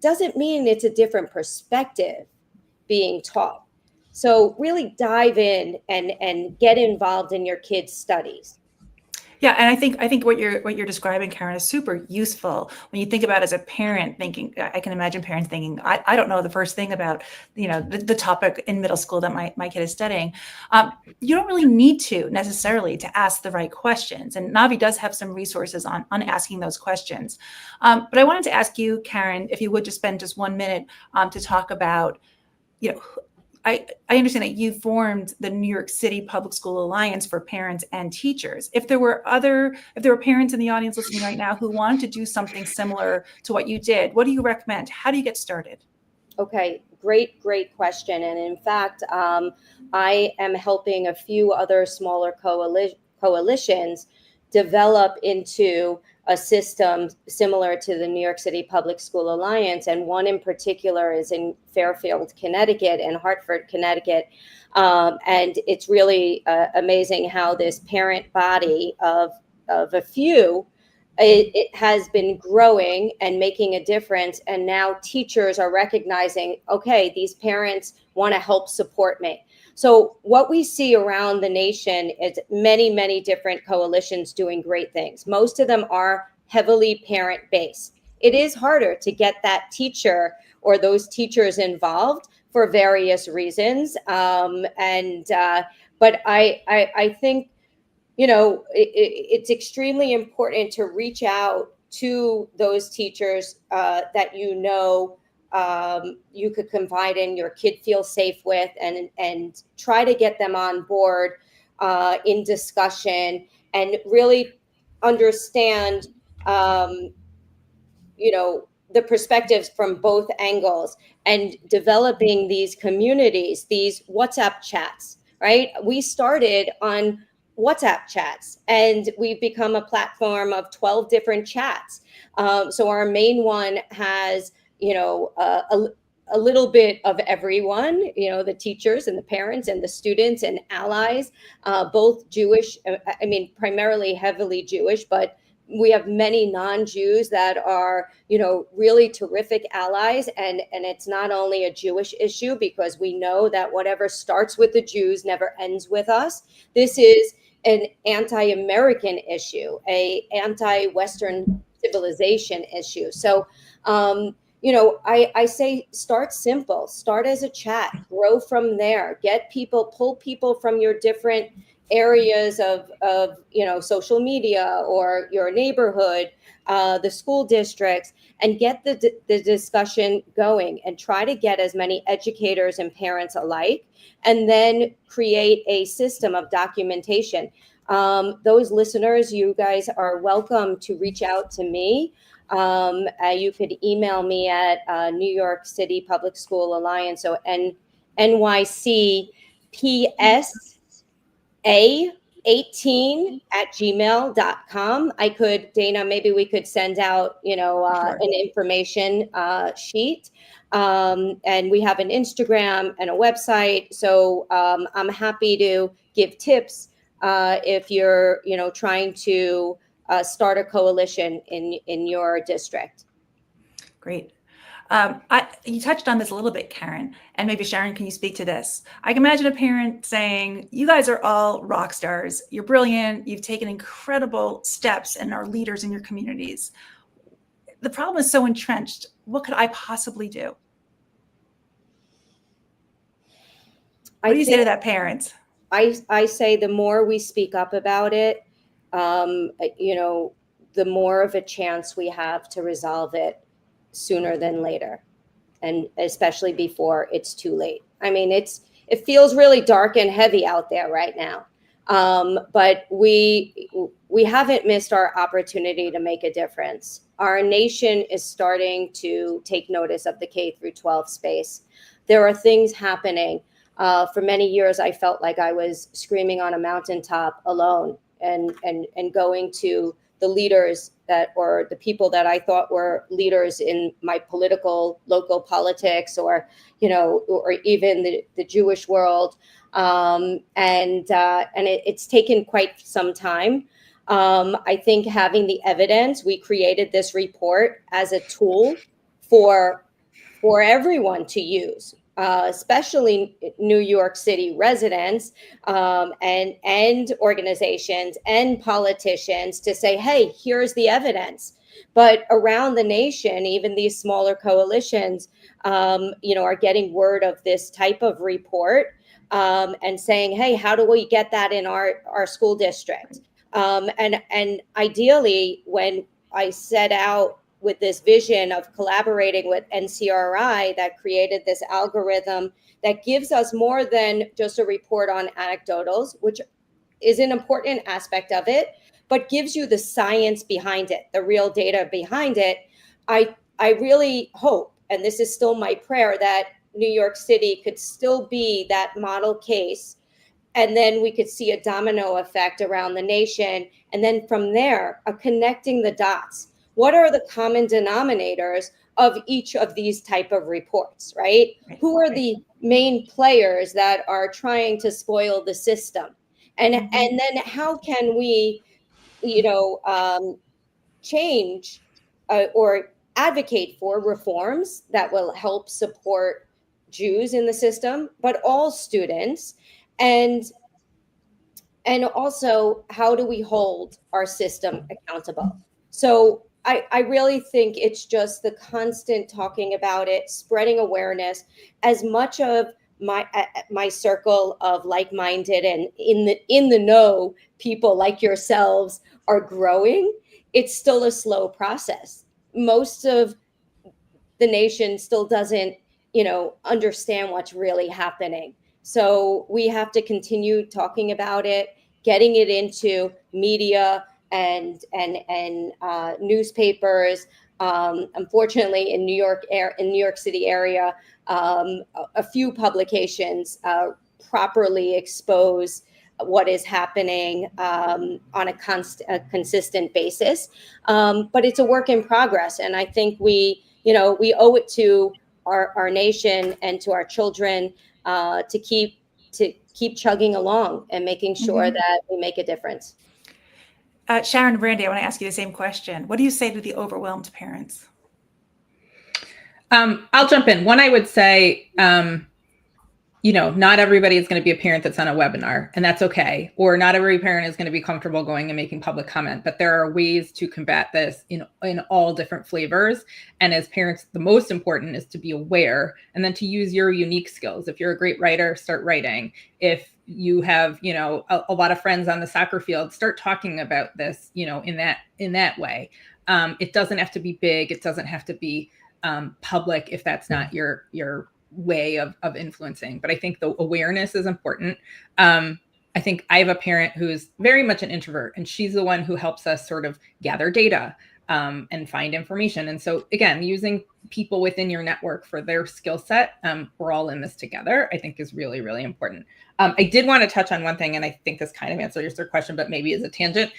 doesn't mean it's a different perspective being taught. So really dive in and get involved in your kids' studies. Yeah, and I think what you're describing, Karen, is super useful when you think about as a parent thinking. I can imagine parents thinking, I don't know the first thing about the topic in middle school that my kid is studying. You don't really need to necessarily to ask the right questions, and Navi does have some resources on asking those questions. But I wanted to ask you, Karen, if you would just spend just 1 minute to talk about, I understand that you formed the New York City Public School Alliance for Parents and Teachers. If there were parents in the audience listening right now who wanted to do something similar to what you did, what do you recommend? How do you get started? Okay, great question. And in fact, I am helping a few other smaller coalitions develop into a system similar to the New York City Public School Alliance. And one in particular is in Fairfield, Connecticut, and Hartford, Connecticut. And it's really amazing how this parent body of a few, it has been growing and making a difference. And now teachers are recognizing, okay, these parents want to help support me. So what we see around the nation is many, many different coalitions doing great things. Most of them are heavily parent-based. It is harder to get that teacher or those teachers involved for various reasons. But I think, it's extremely important to reach out to those teachers that you could confide in, your kid feels safe with, and try to get them on board in discussion, and really understand, the perspectives from both angles, and developing these communities, these WhatsApp chats, right? We started on WhatsApp chats, and we've become a platform of 12 different chats. So our main one has, a little bit of everyone, the teachers and the parents and the students and allies, both Jewish, primarily heavily Jewish, but we have many non-Jews that are, really terrific allies. And it's not only a Jewish issue, because we know that whatever starts with the Jews never ends with us. This is an anti-American issue, a anti-Western civilization issue. So, I say start simple, start as a chat, grow from there, pull people from your different areas of social media or your neighborhood, the school districts, and get the discussion going, and try to get as many educators and parents alike, and then create a system of documentation. Those listeners, you guys are welcome to reach out to me. You could email me at New York City Public School Alliance, so NYCPSA18@gmail.com. Dana, maybe we could send out, Sure. an information sheet. And we have an Instagram and a website. So I'm happy to give tips if you're, trying to start a coalition in your district. Great. You touched on this a little bit, Karen, and maybe Sharon, can you speak to this? I can imagine a parent saying, you guys are all rock stars. You're brilliant. You've taken incredible steps and are leaders in your communities. The problem is so entrenched. What could I possibly do? What do you say to that parent? I say the more we speak up about it, the more of a chance we have to resolve it sooner than later, and especially before it's too late. I mean, it feels really dark and heavy out there right now, but we haven't missed our opportunity to make a difference. Our nation is starting to take notice of the K-12 space. There are things happening. For many years, I felt like I was screaming on a mountaintop alone, and going to the leaders or the people that I thought were leaders in my local politics, or even the Jewish world. And it's taken quite some time. I think having the evidence, we created this report as a tool for everyone to use, especially New York City residents, and organizations and politicians, to say, hey, here's the evidence. But around the nation, even these smaller coalitions, are getting word of this type of report, and saying, hey, how do we get that in our school district? And ideally, when I set out with this vision of collaborating with NCRI, that created this algorithm that gives us more than just a report on anecdotals, which is an important aspect of it, but gives you the science behind it, the real data behind it. I really hope, and this is still my prayer, that New York City could still be that model case, and then we could see a domino effect around the nation. And then from there, connecting the dots. What are the common denominators of each of these type of reports, right? Who are the main players that are trying to spoil the system? And then how can we, change or advocate for reforms that will help support Jews in the system, but all students? And also, how do we hold our system accountable? So I really think it's just the constant talking about it, spreading awareness. As much of my circle of like-minded and in the know people like yourselves are growing, it's still a slow process. Most of the nation still doesn't, understand what's really happening. So we have to continue talking about it, getting it into media and newspapers. Unfortunately, in New York City area, a few publications properly expose what is happening on a consistent basis. But it's a work in progress, and I think we owe it to our nation and to our children to keep chugging along and making sure that we make a difference. Sharon and Brandy, I want to ask you the same question. What do you say to the overwhelmed parents? I'll jump in. One, I would say, not everybody is going to be a parent that's on a webinar, and that's okay. Or not every parent is going to be comfortable going and making public comment, but there are ways to combat this in all different flavors. And as parents, the most important is to be aware and then to use your unique skills. If you're a great writer, start writing. If you have, a lot of friends on the soccer field, start talking about this, in that way. It doesn't have to be big. It doesn't have to be public if that's not your way of influencing. But I think the awareness is important. I think I have a parent who's very much an introvert, and she's the one who helps us sort of gather data and find information. And so again, using people within your network for their skill set, we're all in this together, I think is really, really important. I did want to touch on one thing, and I think this kind of answers your question, but maybe as a tangent.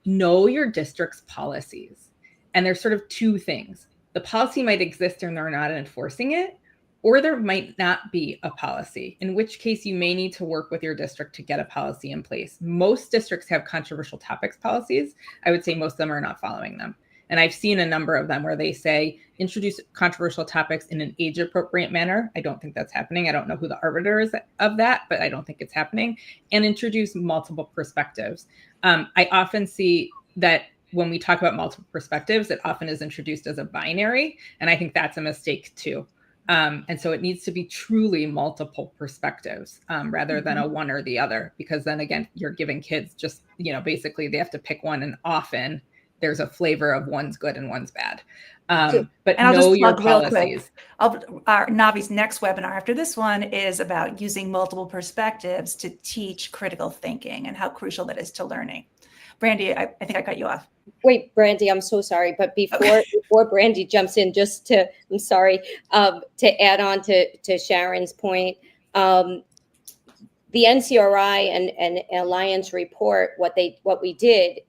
Know your district's policies. And there's sort of two things. The policy might exist and they're not enforcing it, or there might not be a policy, in which case you may need to work with your district to get a policy in place. Most districts have controversial topics policies. I would say most of them are not following them. And I've seen a number of them where they say, introduce controversial topics in an age-appropriate manner. I don't think that's happening. I don't know who the arbiter is of that, but I don't think it's happening. And introduce multiple perspectives. I often see that when we talk about multiple perspectives, it often is introduced as a binary. And I think that's a mistake too. And so it needs to be truly multiple perspectives rather than a one or the other, because then again, you're giving kids just, basically they have to pick one, and often there's a flavor of one's good and one's bad. But and I'll know just your plug real policies. quick. Our Navi's next webinar after this one is about using multiple perspectives to teach critical thinking and how crucial that is to learning. Brandy, I think I cut you off. Wait, Brandy, I'm so sorry. But before Brandy jumps in, I'm sorry, to add on to Sharon's point, the NCRI and Alliance report, what we did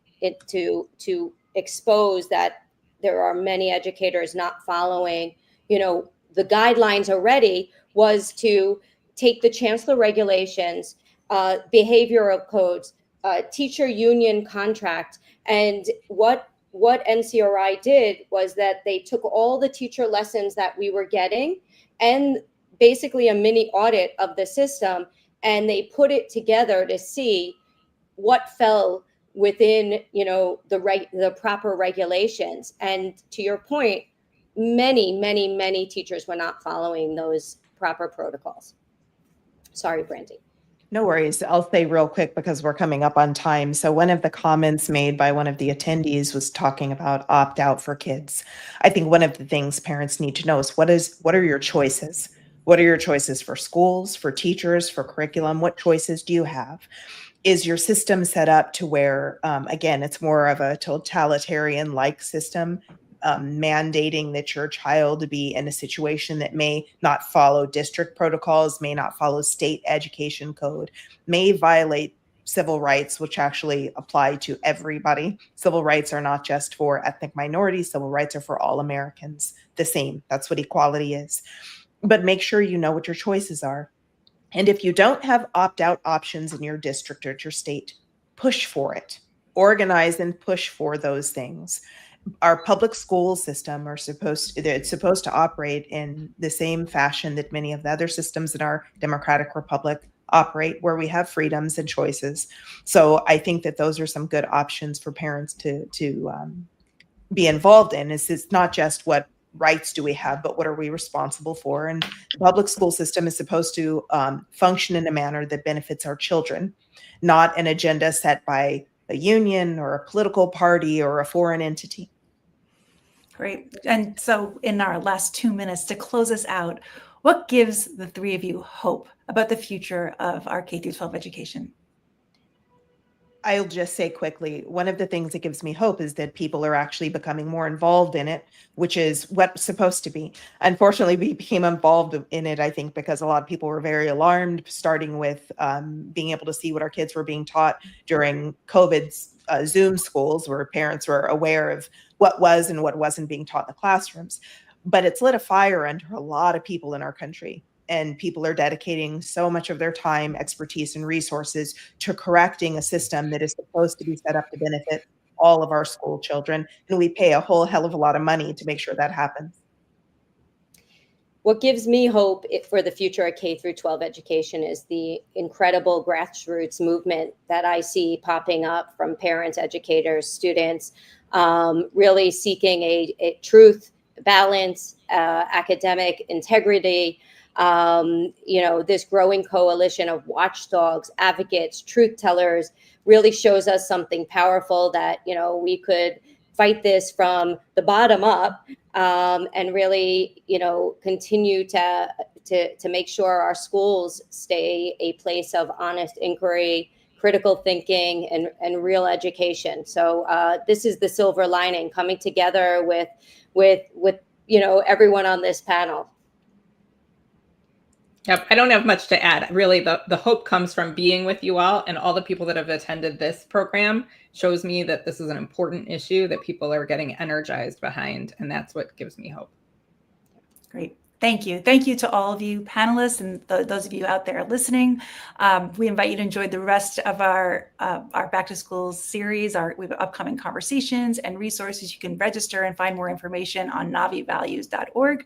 to expose that there are many educators not following, the guidelines already, was to take the chancellor regulations, behavioral codes, teacher union contract. And what NCRI did was that they took all the teacher lessons that we were getting and basically a mini audit of the system, and they put it together to see what fell within, the proper regulations. And to your point, many teachers were not following those proper protocols. Sorry, Brandy. No worries. I'll say real quick because we're coming up on time. So one of the comments made by one of the attendees was talking about opt out for kids. I think one of the things parents need to know is what are your choices? What are your choices for schools, for teachers, for curriculum? What choices do you have? Is your system set up to where, again, it's more of a totalitarian-like system, mandating that your child be in a situation that may not follow district protocols, may not follow state education code, may violate civil rights, which actually apply to everybody. Civil rights are not just for ethnic minorities. Civil rights are for all Americans the same. That's what equality is. But make sure you know what your choices are. And if you don't have opt-out options in your district or your state, push for it. Organize and push for those things. Our public school system it's supposed to operate in the same fashion that many of the other systems in our democratic republic operate, where we have freedoms and choices. So I think that those are some good options for parents to be involved in. It's not just what rights do we have, but what are we responsible for? And the public school system is supposed to function in a manner that benefits our children, not an agenda set by a union or a political party or a foreign entity. Great. And so in our last 2 minutes to close us out, what gives the three of you hope about the future of our K-12 education? I'll just say quickly, one of the things that gives me hope is that people are actually becoming more involved in it, which is what's supposed to be. Unfortunately, we became involved in it, I think, because a lot of people were very alarmed, starting with being able to see what our kids were being taught during COVID's Zoom schools, where parents were aware of what was and what wasn't being taught in the classrooms. But it's lit a fire under a lot of people in our country. And people are dedicating so much of their time, expertise, and resources to correcting a system that is supposed to be set up to benefit all of our school children. And we pay a whole hell of a lot of money to make sure that happens. what gives me hope for the future of K-12 education is the incredible grassroots movement that I see popping up from parents, educators, students, really seeking a truth, balance, academic integrity. This growing coalition of watchdogs, advocates, truth tellers really shows us something powerful that, we could fight this from the bottom up, and really, continue to make sure our schools stay a place of honest inquiry, critical thinking, and real education. So this is the silver lining, coming together with everyone on this panel. Yep, I don't have much to add. Really, the hope comes from being with you all, and all the people that have attended this program shows me that this is an important issue that people are getting energized behind, and that's what gives me hope. Great. Thank you. Thank you to all of you panelists and those of you out there listening. We invite you to enjoy the rest of our Back to School series. We have upcoming conversations and resources. You can register and find more information on navivalues.org.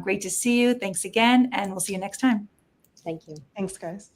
Great to see you. Thanks again, and we'll see you next time. Thank you. Thanks, guys.